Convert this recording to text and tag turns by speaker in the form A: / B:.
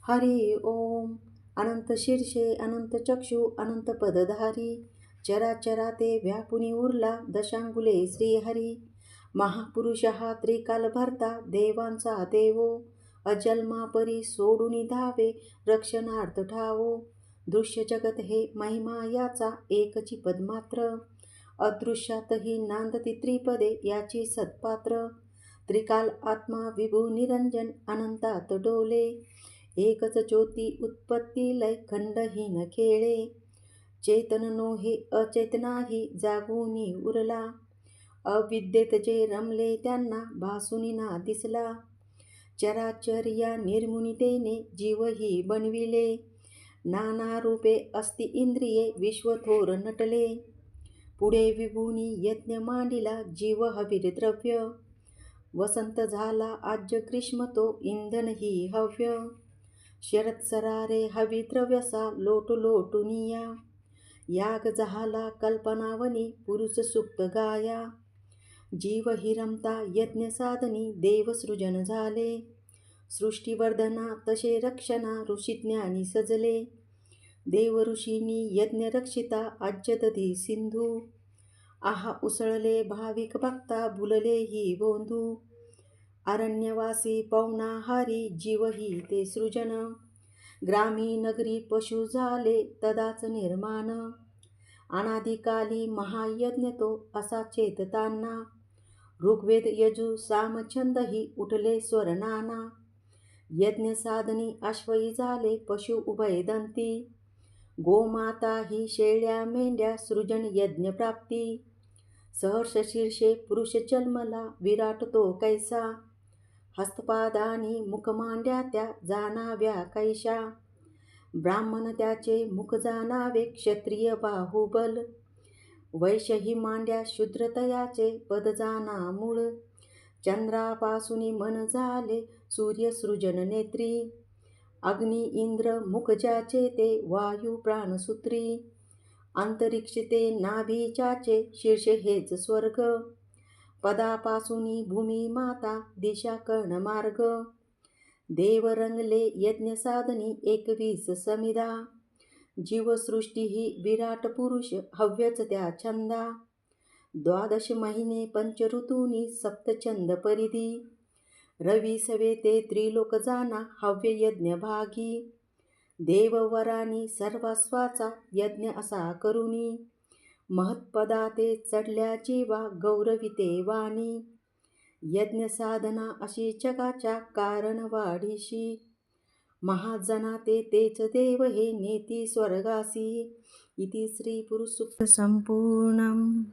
A: हरि ओम. अनंत शीर्षे अनंत चक्षु अनंत पदधारी, चराचरा ते व्यापुनी उरला दशांगुले श्रीहरी. महापुरुष हा त्रिकाल भरता देवांचा देवो, अजन्मा परी सोडून धावे रक्षणार्थ ठावो. दृश्य जगत हे महिमा याचा एकची पदमात्र, अदृश्यातही नांदती त्रिपदे याची सत्पात्र. त्रिकाल आत्मा विभू निरंजन अनंतात डोले, एकच ज्योती उत्पत्ती लय खंडहीन खेळे. चेतन नोहे अचेतनाही जागूनी उरला, अविद्येत जे रमले त्यांना भासुनी ना दिसला. चराचर या निर्मुनितेने जीवही बनविले, नाना रूपे अस्ति इंद्रिये विश्वथोर नटले. पुढे विभूनी यज्ञ मांडिला जीव हवीर द्रव्य, वसंत झाला आज्य ग्रीष्म तो इंधनही हव्य. शरद सरारे हवी द्रव्यसा लोटू लोटुनिया, याग झाला कल्पनावनी पुरुष सुप्त गाया. जीव हि रमता यज्ञ साधनी देवसृजन झाले, सृष्टीवर्धना तसे रक्षणा ऋषिज्ञानी सजले. देव ऋषींनी यज्ञ रक्षिता आज्यदधी सिंधू, आहा उसळले भाविक भक्ता भुलले ही बोंधू. अरण्यवासी पवनाहारी जीवही ते सृजन, ग्रामीण नगरी पशु झाले तदाच निर्माण. अनादिकाली महायज्ञ तो असा चेतताना, ऋग्वेद यजु साम छंदही उठले स्वर नाना. यज्ञ साधनी अश्वही झाले पशु उभयदंती, गोमाता ही शेळ्या मेंढ्या सृजन यज्ञ प्राप्ती. सहर्ष शीर्षे पुरुष जन्मला विराट तो कैसा, हस्तपादानी मुख मांड्या त्या जाणाव्या कैशा. ब्राह्मण त्याचे मुख जाणावे क्षत्रिय बाहुबल, वैश्य ही मांड्या शूद्र तयाचे पद जाणा मूळ. चंद्रापासूनी मन झाले सूर्य सृजन नेत्री, अग्नी इंद्र मुख ज्याचे ते वायू प्राणसूत्री. अंतरिक्ष ते नाभीच्याचे शीर्ष हेच स्वर्ग, पदापासूनी भूमी माता दिशा कर्ण मार्ग. देव रंगले यज्ञ साधनी 21 समिधा, जीवसृष्टी ही विराट पुरुष हव्यच त्या छंदा. 12 महिने पंच ऋतूनी सप्तछंद परिधी, रवी सवे ते त्रिलोक जाना हव्य यज्ञ भागी. देववरानी सर्वस्वाचा यज्ञ असा करुणी, महत्पदा ते चढल्या जीवा गौरविते वाणी. यज्ञ साधना अशी जगाच्या कारण वाढीशी, महाजना ते तेच देव हे नेती स्वर्गासी. इति श्री पुरुष सूक्त संपूर्णम्.